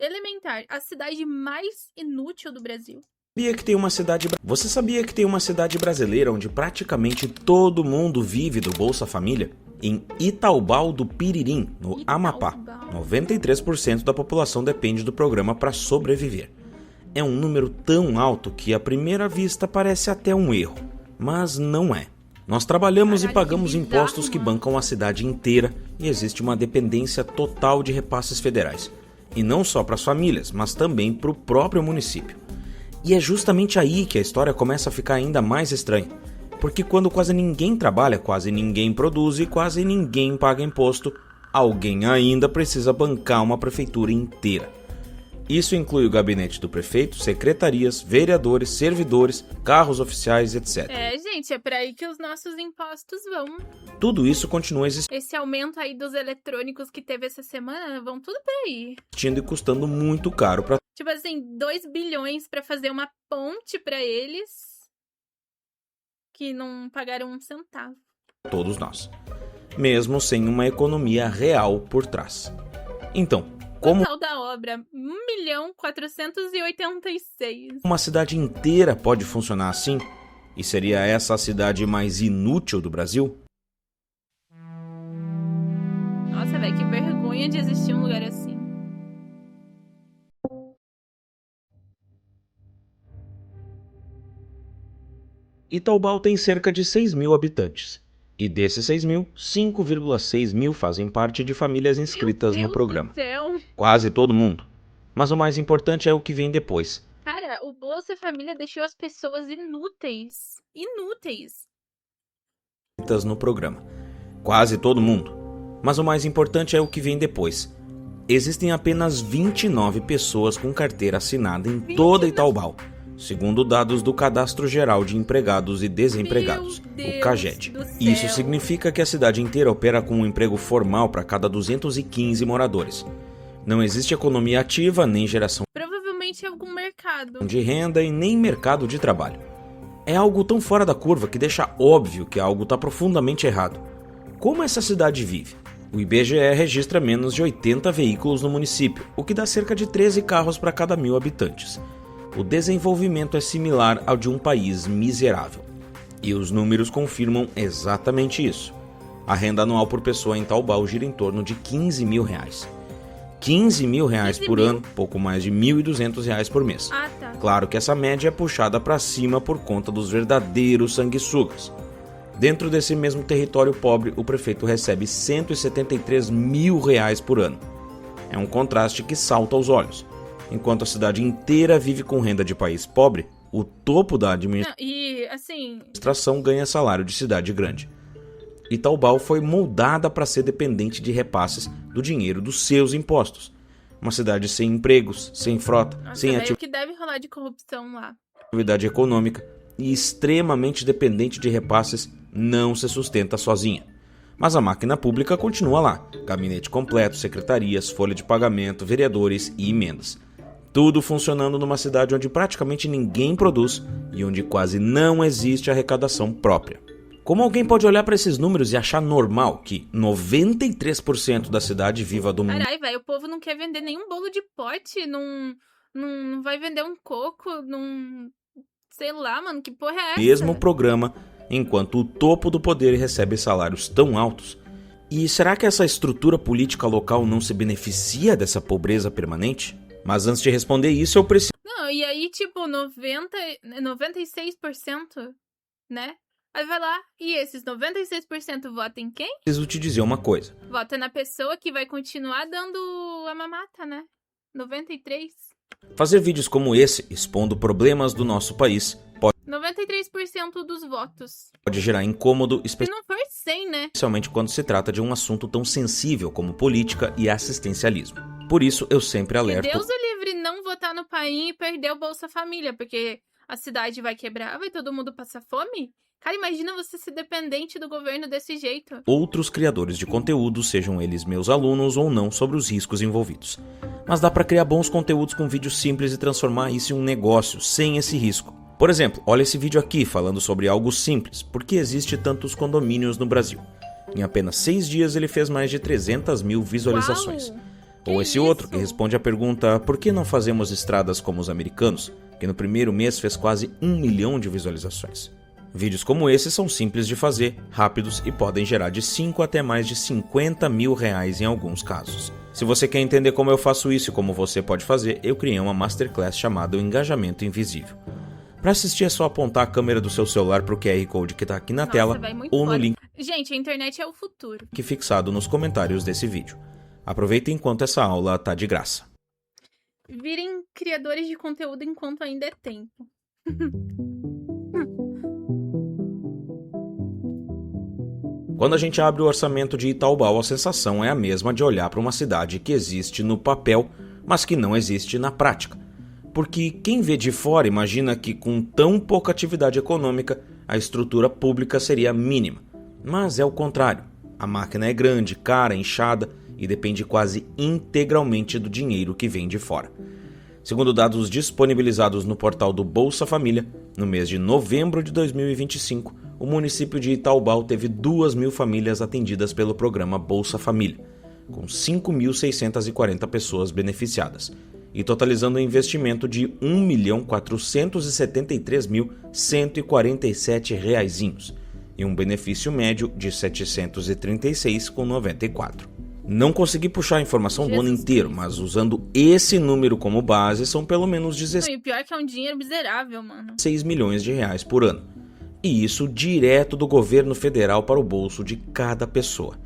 elementar, a cidade mais inútil do Brasil. Você sabia que tem uma cidade brasileira onde praticamente todo mundo vive do Bolsa Família? Em Itaubal do Piririm, no Amapá, 93% da população depende do programa para sobreviver. É um número tão alto que à primeira vista parece até um erro, mas não é. Nós trabalhamos e pagamos impostos que bancam a cidade inteira e existe uma dependência total de repasses federais. E não só para as famílias, mas também para o próprio município. E é justamente aí que a história começa a ficar ainda mais estranha. Porque quando quase ninguém trabalha, quase ninguém produz e quase ninguém paga imposto, alguém ainda precisa bancar uma prefeitura inteira. Isso inclui o gabinete do prefeito, secretarias, vereadores, servidores, carros oficiais, etc. Gente, é para aí que os nossos impostos vão. Tudo isso continua existindo Esse aumento aí dos eletrônicos que teve essa semana, vão tudo para aí. e custando muito caro para Tipo assim, 2 bilhões para fazer uma ponte para eles que não pagaram um centavo. todos nós, mesmo sem uma economia real por trás. Então, como Total da obra, 1.486.000. uma cidade inteira pode funcionar assim? E seria essa a cidade mais inútil do Brasil? Nossa, velho, que vergonha de existir um lugar assim. Itaubal tem cerca de 6 mil habitantes. E desses 6 mil, 5,6 mil fazem parte de famílias inscritas no programa. Quase todo mundo. Mas o mais importante é o que vem depois. Cara, o Bolsa Família deixou as pessoas inúteis. Inúteis. No programa. Quase todo mundo. Mas o mais importante é o que vem depois. Existem apenas 29 pessoas com carteira assinada em toda Itaubal, segundo dados do Cadastro Geral de Empregados e Desempregados, o CAGED. Isso significa que a cidade inteira opera com um emprego formal para cada 215 moradores. Não existe economia ativa, nem geração Provavelmente algum mercado. de renda e nem mercado de trabalho. É algo tão fora da curva que deixa óbvio que algo está profundamente errado. Como essa cidade vive? O IBGE registra menos de 80 veículos no município, o que dá cerca de 13 carros para cada 1.000 habitantes. O desenvolvimento é similar ao de um país miserável. E os números confirmam exatamente isso. A renda anual por pessoa em Itaubal gira em torno de R$15 mil. R$15 mil por ano, pouco mais de R$1.200 por mês. Ah, tá. Claro que essa média é puxada para cima por conta dos verdadeiros sanguessugas. Dentro desse mesmo território pobre, o prefeito recebe R$173 mil por ano. É um contraste que salta aos olhos. Enquanto a cidade inteira vive com renda de país pobre, o topo da administração ganha salário de cidade grande. Itaubal foi moldada para ser dependente de repasses do dinheiro dos seus impostos. Uma cidade sem empregos, sem frota, sem O que deve rolar de corrupção lá? atividade econômica e extremamente dependente de repasses não se sustenta sozinha. Mas a máquina pública continua lá. Gabinete completo, secretarias, folha de pagamento, vereadores e emendas. Tudo funcionando numa cidade onde praticamente ninguém produz e onde quase não existe arrecadação própria. Como alguém pode olhar para esses números e achar normal que 93% da cidade viva do mundo? Caralho, velho, o povo não quer vender nenhum bolo de pote, não vai vender um coco, sei lá, mano, que porra é essa? Mesmo programa, enquanto o topo do poder recebe salários tão altos. E será que essa estrutura política local não se beneficia dessa pobreza permanente? Mas antes de responder isso, eu preciso... Não, e aí, tipo, 96%, né? Aí vai lá, e esses 96% votam em quem? Preciso te dizer uma coisa. Vota na pessoa que vai continuar dando a mamata, né? 93%. Fazer vídeos como esse, expondo problemas do nosso país, 93% dos votos. pode gerar incômodo, Se não for 100, né? especialmente quando se trata de um assunto tão sensível como política e assistencialismo. Por isso, eu sempre alerto... Deus o livre não votar no Paim e perder o Bolsa Família, porque a cidade vai quebrar, vai todo mundo passar fome? Cara, imagina você ser dependente do governo desse jeito. Outros criadores de conteúdo, sejam eles meus alunos ou não, sobre os riscos envolvidos. Mas dá para criar bons conteúdos com vídeos simples e transformar isso em um negócio, sem esse risco. Por exemplo, olha esse vídeo aqui falando sobre algo simples, por que existe tantos condomínios no Brasil. Em apenas 6 dias ele fez mais de 300 mil visualizações. Uau. Ou esse outro que responde a pergunta: por que não fazemos estradas como os americanos, que no primeiro mês fez quase 1 milhão de visualizações? Vídeos como esse são simples de fazer, rápidos e podem gerar de 5 até mais de 50 mil reais em alguns casos. Se você quer entender como eu faço isso e como você pode fazer, eu criei uma masterclass chamada O Engajamento Invisível. Para assistir é só apontar a câmera do seu celular para o QR Code que está aqui na tela ou no link Gente, a internet é o futuro. Fixado nos comentários desse vídeo. Aproveita enquanto essa aula tá de graça. Virem criadores de conteúdo enquanto ainda é tempo. Quando a gente abre o orçamento de Itaubal, a sensação é a mesma de olhar para uma cidade que existe no papel, mas que não existe na prática. Porque quem vê de fora imagina que com tão pouca atividade econômica, a estrutura pública seria mínima. Mas é o contrário. A máquina é grande, cara, inchada e depende quase integralmente do dinheiro que vem de fora. Segundo dados disponibilizados no portal do Bolsa Família, no mês de novembro de 2025, o município de Itaubal teve 2.000 famílias atendidas pelo programa Bolsa Família, com 5.640 pessoas beneficiadas, e totalizando um investimento de R$ 1.473.147 e um benefício médio de R$ 736,94. Não consegui puxar a informação do ano inteiro, mas usando esse número como base, são pelo menos 16 E o pior é que é um dinheiro miserável, mano. milhões de reais por ano. E isso direto do governo federal para o bolso de cada pessoa.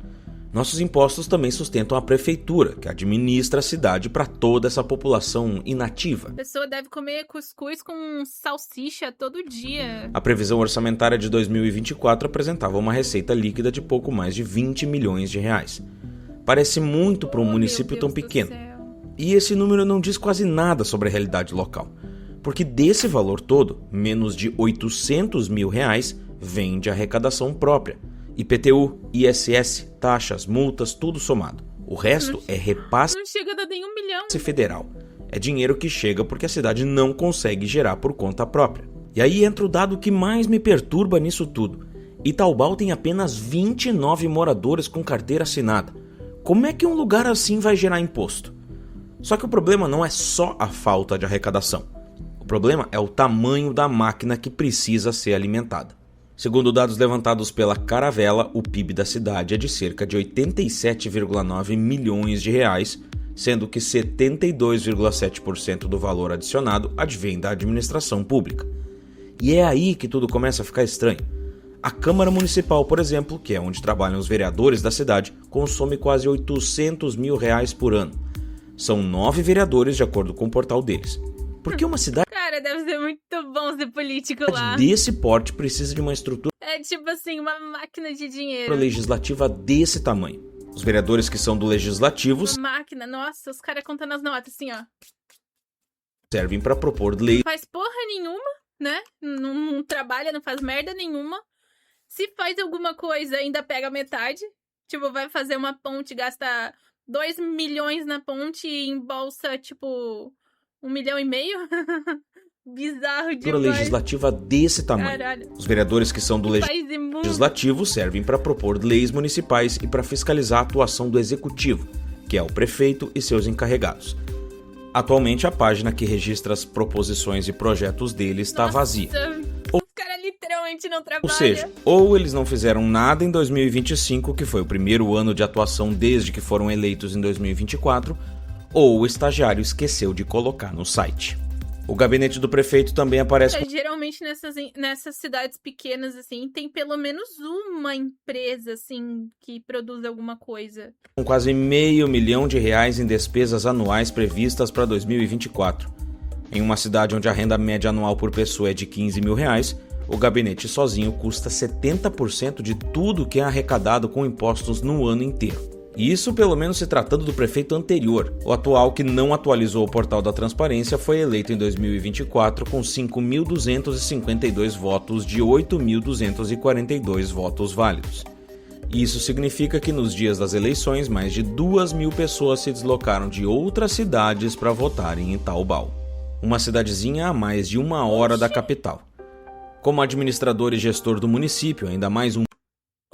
Nossos impostos também sustentam a prefeitura, que administra a cidade para toda essa população inativa. A pessoa deve comer cuscuz com salsicha todo dia. A previsão orçamentária de 2024 apresentava uma receita líquida de pouco mais de 20 milhões de reais. Parece muito para um município tão pequeno. E esse número não diz quase nada sobre a realidade local. Porque desse valor todo, menos de 800 mil reais vem de arrecadação própria. IPTU, ISS, taxas, multas, tudo somado. O resto é repasse Não chega a dar nenhum milhão. federal. É dinheiro que chega porque a cidade não consegue gerar por conta própria. E aí entra o dado que mais me perturba nisso tudo. Itaubal tem apenas 29 moradores com carteira assinada. Como é que um lugar assim vai gerar imposto? Só que o problema não é só a falta de arrecadação. O problema é o tamanho da máquina que precisa ser alimentada. Segundo dados levantados pela Caravela, o PIB da cidade é de cerca de 87,9 milhões de reais, sendo que 72,7% do valor adicionado advém da administração pública. E é aí que tudo começa a ficar estranho. A Câmara Municipal, por exemplo, que é onde trabalham os vereadores da cidade, consome quase 800 mil reais por ano. São 9 vereadores, de acordo com o portal deles. Porque uma cidade Cara, deve ser muito bom ser político lá. desse porte precisa de uma estrutura É tipo assim, uma máquina de dinheiro. legislativa desse tamanho. Os vereadores que são do legislativo Uma máquina, nossa, os caras contando as notas assim, ó. servem para propor leis Faz porra nenhuma, né? Não trabalha, não faz merda nenhuma. Se faz alguma coisa, ainda pega metade. Tipo, vai fazer uma ponte, gasta 2 milhões na ponte e embolsa, tipo, 1,5 milhão. Bizarro demais. legislativa desse tamanho. Caralho. Os vereadores que são do Faz imundo. legislativo servem para propor leis municipais e para fiscalizar a atuação do executivo, que é o prefeito e seus encarregados. Atualmente, a página que registra as proposições e projetos dele está vazia. Os caras literalmente não trabalham. Ou seja, ou eles não fizeram nada em 2025, que foi o primeiro ano de atuação desde que foram eleitos em 2024, ou o estagiário esqueceu de colocar no site. O gabinete do prefeito também aparece Geralmente nessas cidades pequenas, assim, tem pelo menos uma empresa, assim, que produz alguma coisa. com quase R$500 mil em despesas anuais previstas para 2024. Em uma cidade onde a renda média anual por pessoa é de R$15 mil, o gabinete sozinho custa 70% de tudo que é arrecadado com impostos no ano inteiro. E isso pelo menos se tratando do prefeito anterior. O atual, que não atualizou o portal da transparência, foi eleito em 2024 com 5.252 votos de 8.242 votos válidos. Isso significa que nos dias das eleições, mais de 2.000 pessoas se deslocaram de outras cidades para votarem em Itaubal, uma cidadezinha a mais de 1 hora da capital. Como administrador e gestor do município, ainda mais um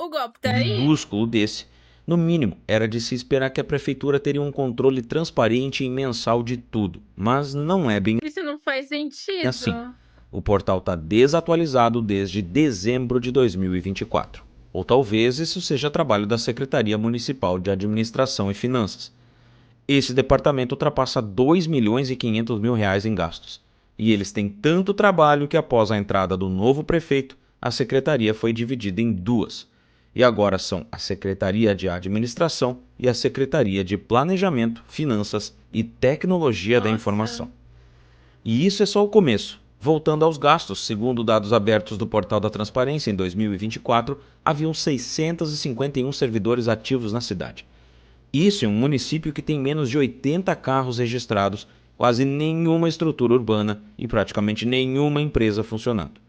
O golpe tá aí. minúsculo desse, No mínimo, era de se esperar que a prefeitura teria um controle transparente e mensal de tudo, mas não é bem Isso não faz sentido. assim. O portal está desatualizado desde dezembro de 2024. Ou talvez isso seja trabalho da Secretaria Municipal de Administração e Finanças. Esse departamento ultrapassa R$ 2.500.000 em gastos. E eles têm tanto trabalho que após a entrada do novo prefeito, a secretaria foi dividida em duas. E agora são a Secretaria de Administração e a Secretaria de Planejamento, Finanças e Tecnologia da Informação. E isso é só o começo. Voltando aos gastos, segundo dados abertos do Portal da Transparência, em 2024, haviam 651 servidores ativos na cidade. Isso em um município que tem menos de 80 carros registrados, quase nenhuma estrutura urbana e praticamente nenhuma empresa funcionando.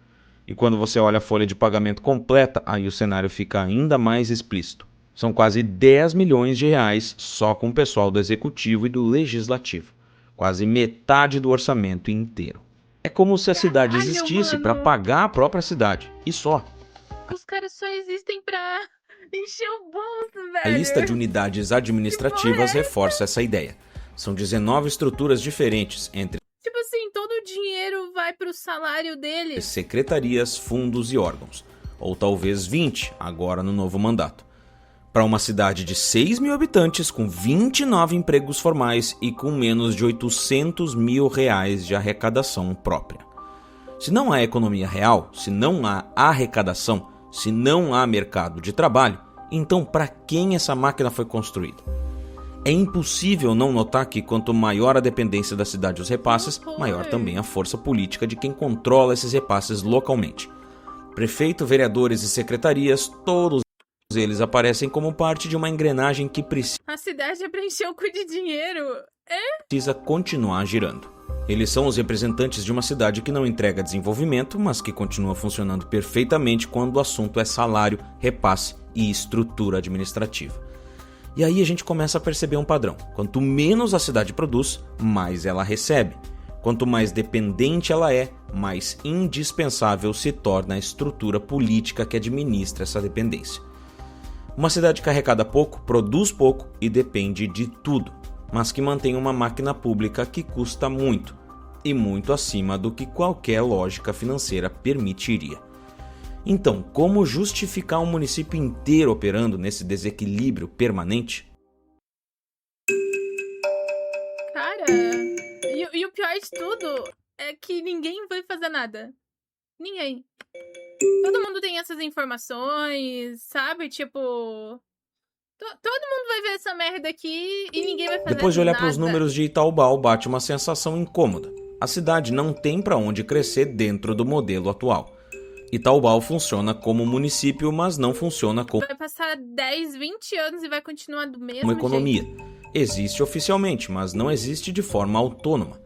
E quando você olha a folha de pagamento completa, aí o cenário fica ainda mais explícito. São quase 10 milhões de reais só com o pessoal do Executivo e do Legislativo. Quase metade do orçamento inteiro. É como se a cidade existisse para pagar a própria cidade. E só. Os caras só existem pra encher o bolso, velho. A lista de unidades administrativas reforça essa ideia. São 19 estruturas diferentes entre Tipo assim, todo o dinheiro vai pro salário deles. secretarias, fundos e órgãos. Ou talvez 20, agora no novo mandato. Para uma cidade de 6 mil habitantes, com 29 empregos formais e com menos de 800 mil reais de arrecadação própria. Se não há economia real, se não há arrecadação, se não há mercado de trabalho, então para quem essa máquina foi construída? É impossível não notar que quanto maior a dependência da cidade dos repasses, maior também a força política de quem controla esses repasses localmente. Prefeito, vereadores e secretarias, todos eles aparecem como parte de uma engrenagem que A cidade é pra encher o cu de dinheiro. precisa continuar girando. Eles são os representantes de uma cidade que não entrega desenvolvimento, mas que continua funcionando perfeitamente quando o assunto é salário, repasse e estrutura administrativa. E aí a gente começa a perceber um padrão. Quanto menos a cidade produz, mais ela recebe. Quanto mais dependente ela é, mais indispensável se torna a estrutura política que administra essa dependência. Uma cidade que arrecada pouco, produz pouco e depende de tudo, mas que mantém uma máquina pública que custa muito, e muito acima do que qualquer lógica financeira permitiria. Então, como justificar um município inteiro operando nesse desequilíbrio permanente? Cara, e o pior de tudo é que ninguém vai fazer nada. Ninguém. Todo mundo tem essas informações, sabe? Tipo, todo mundo vai ver essa merda aqui e ninguém vai fazer Depois de olhar nada. para os números de Itaubal, bate uma sensação incômoda. A cidade não tem para onde crescer dentro do modelo atual. Itaubal funciona como município, mas não funciona como Vai passar 10, 20 anos e vai continuar do mesmo uma economia. jeito. Existe oficialmente, mas não existe de forma autônoma.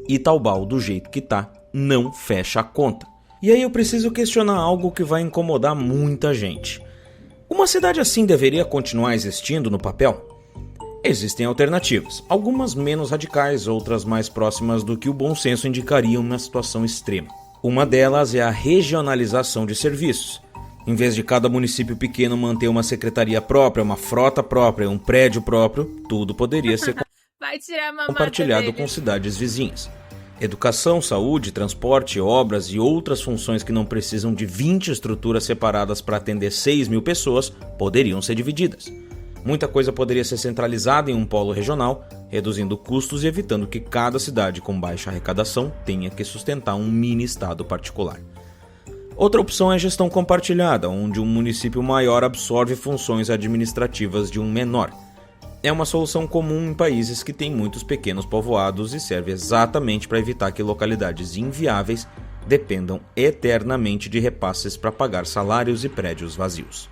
Itaubal, do jeito que tá, não fecha a conta. E aí eu preciso questionar algo que vai incomodar muita gente. Uma cidade assim deveria continuar existindo no papel? Existem alternativas, algumas menos radicais, outras mais próximas do que o bom senso indicaria em uma situação extrema. Uma delas é a regionalização de serviços. Em vez de cada município pequeno manter uma secretaria própria, uma frota própria, um prédio próprio, tudo poderia ser Vai tirar a mamata compartilhado dele. com cidades vizinhas. Educação, saúde, transporte, obras e outras funções que não precisam de 20 estruturas separadas para atender 6 mil pessoas poderiam ser divididas. Muita coisa poderia ser centralizada em um polo regional, reduzindo custos e evitando que cada cidade com baixa arrecadação tenha que sustentar um mini estado particular. Outra opção é a gestão compartilhada, onde um município maior absorve funções administrativas de um menor. É uma solução comum em países que têm muitos pequenos povoados e serve exatamente para evitar que localidades inviáveis dependam eternamente de repasses para pagar salários e prédios vazios.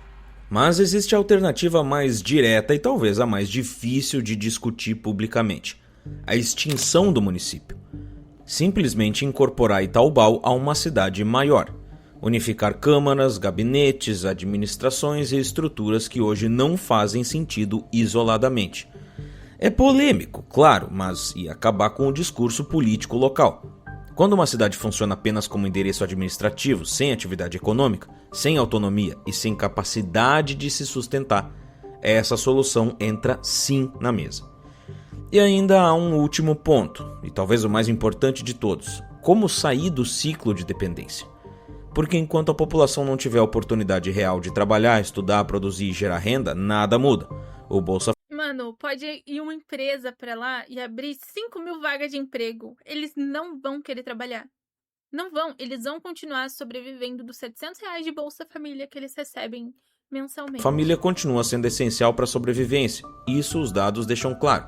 Mas existe a alternativa mais direta e talvez a mais difícil de discutir publicamente: a extinção do município. Simplesmente incorporar Itaubal a uma cidade maior. Unificar câmaras, gabinetes, administrações e estruturas que hoje não fazem sentido isoladamente. É polêmico, claro, mas ia acabar com o discurso político local. Quando uma cidade funciona apenas como endereço administrativo, sem atividade econômica, sem autonomia e sem capacidade de se sustentar, essa solução entra sim na mesa. E ainda há um último ponto, e talvez o mais importante de todos: como sair do ciclo de dependência. Porque enquanto a população não tiver a oportunidade real de trabalhar, estudar, produzir e gerar renda, nada muda. O Bolsa Mano, pode ir uma empresa pra lá e abrir 5.000 vagas de emprego. Eles não vão querer trabalhar. Não vão. Eles vão continuar sobrevivendo dos R$700 de Bolsa Família que eles recebem mensalmente. Família continua sendo essencial para a sobrevivência. Isso os dados deixam claro.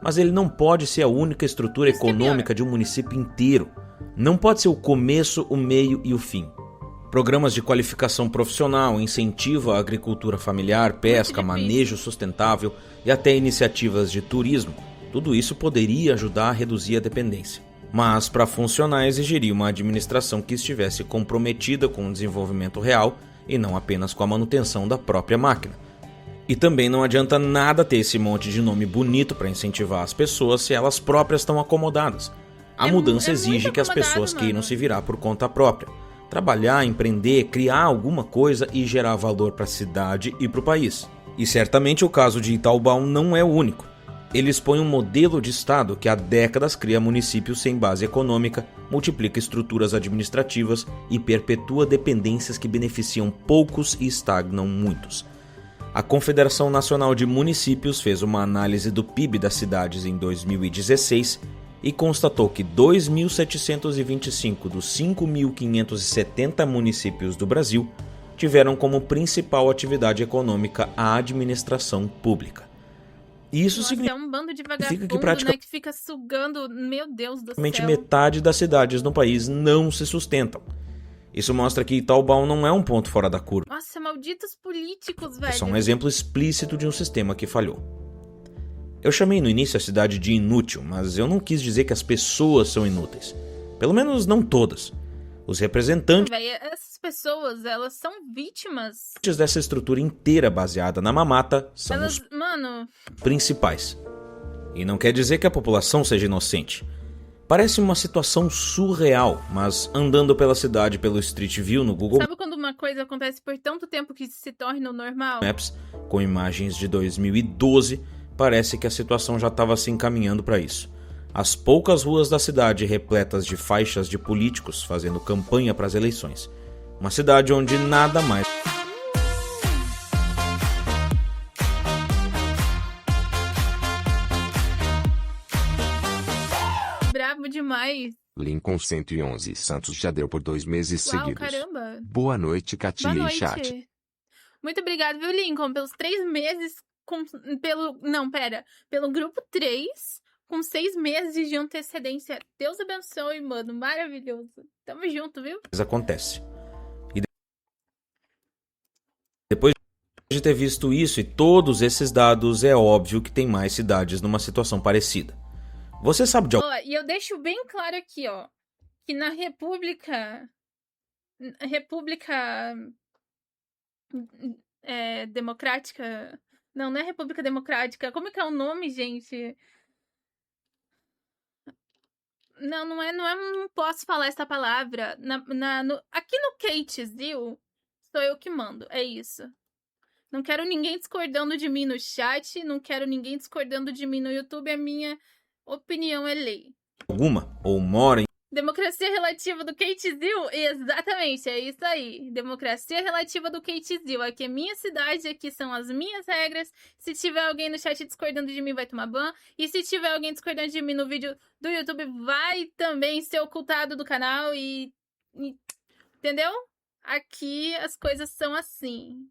Mas ele não pode ser a única estrutura econômica de um município inteiro. Não pode ser o começo, o meio e o fim. Programas de qualificação profissional, incentivo à agricultura familiar, pesca, manejo sustentável e até iniciativas de turismo. Tudo isso poderia ajudar a reduzir a dependência. Mas para funcionar exigiria uma administração que estivesse comprometida com o desenvolvimento real e não apenas com a manutenção da própria máquina. E também não adianta nada ter esse monte de nome bonito para incentivar as pessoas se elas próprias estão acomodadas. A mudança exige que as pessoas queiram se virar por conta própria. Trabalhar, empreender, criar alguma coisa e gerar valor para a cidade e para o país. E certamente o caso de Itaubal não é o único. Ele expõe um modelo de Estado que há décadas cria municípios sem base econômica, multiplica estruturas administrativas e perpetua dependências que beneficiam poucos e estagnam muitos. A Confederação Nacional de Municípios fez uma análise do PIB das cidades em 2016 e constatou que 2.725 dos 5.570 municípios do Brasil tiveram como principal atividade econômica a administração pública. Isso significa é um bando de vagabundo, que praticamente que fica sugando, meu Deus do céu. Metade das cidades no país não se sustentam. Isso mostra que Itaubal não é um ponto fora da curva. Nossa, malditos políticos, velho. É só um exemplo explícito de um sistema que falhou. Eu chamei no início a cidade de inútil, mas eu não quis dizer que as pessoas são inúteis. Pelo menos não todas. Os representantes essas pessoas, elas são vítimas. Dessa estrutura inteira baseada na mamata são os principais. E não quer dizer que a população seja inocente. Parece uma situação surreal, mas andando pela cidade pelo Street View no Google Sabe quando uma coisa acontece por tanto tempo que se torna o normal? Maps, com imagens de 2012, parece que a situação já estava se encaminhando para isso. As poucas ruas da cidade repletas de faixas de políticos fazendo campanha para as eleições. Uma cidade onde nada mais Bravo demais. Lincoln 111 Santos já deu por 2 meses Uau, seguidos. Caramba. Boa noite, Katia Boa e noite. chat. Muito obrigado, viu, Lincoln, pelos 3 meses pelo grupo 3, com 6 meses de antecedência. Deus abençoe, mano, maravilhoso. Tamo junto, viu? acontece. E depois de ter visto isso e todos esses dados, é óbvio que tem mais cidades numa situação parecida. Você sabe de E eu deixo bem claro aqui, ó, que na República Democrática... Não é República Democrática. Como é que é o nome, gente? Não posso falar essa palavra. Aqui no Catesville, sou eu que mando, é isso. Não quero ninguém discordando de mim no chat, não quero ninguém discordando de mim no YouTube, a minha opinião é lei. alguma ou mora em Democracia relativa do Catesville? Exatamente, é isso aí. Democracia relativa do Catesville. Aqui é minha cidade, aqui são as minhas regras. Se tiver alguém no chat discordando de mim, vai tomar ban. E se tiver alguém discordando de mim no vídeo do YouTube, vai também ser ocultado do canal entendeu? Aqui as coisas são assim.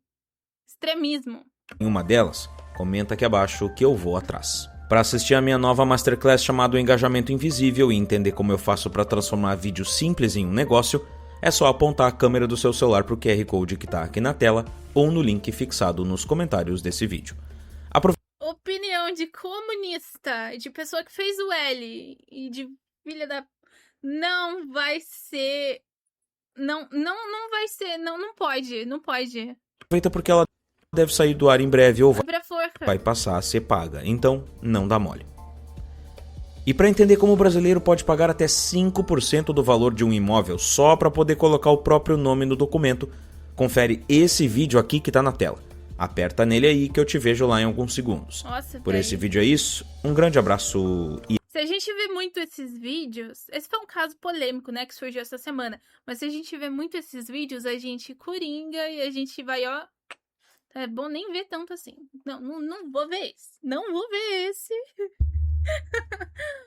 Extremismo. uma delas, comenta aqui abaixo que eu vou atrás. Para assistir a minha nova Masterclass chamada Engajamento Invisível e entender como eu faço para transformar vídeos simples em um negócio, é só apontar a câmera do seu celular para o QR Code que está aqui na tela ou no link fixado nos comentários desse vídeo. Opinião de comunista, de pessoa que fez o L e de filha da... Não vai ser... Não vai ser... Não pode. Aproveita porque ela deve sair do ar em breve ou vai Vai passar a ser paga, então não dá mole. E para entender como o brasileiro pode pagar até 5% do valor de um imóvel só para poder colocar o próprio nome no documento, confere esse vídeo aqui que está na tela. Aperta nele aí que eu te vejo lá em alguns segundos. Nossa, Por véi. esse vídeo é isso, um grande abraço e Se a gente vê muito esses vídeos... Esse foi um caso polêmico, né, que surgiu essa semana. Mas se a gente vê muito esses vídeos, a gente coringa e a gente vai, ó... É bom nem ver tanto assim. Não vou ver esse. Não vou ver esse.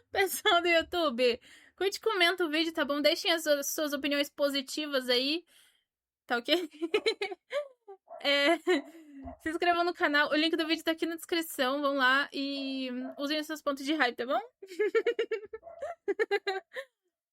Pessoal do YouTube, curte e comenta o vídeo, tá bom? Deixem as suas opiniões positivas aí. Tá ok? Se inscrevam no canal. O link do vídeo tá aqui na descrição. Vão lá e usem os seus pontos de hype, tá bom?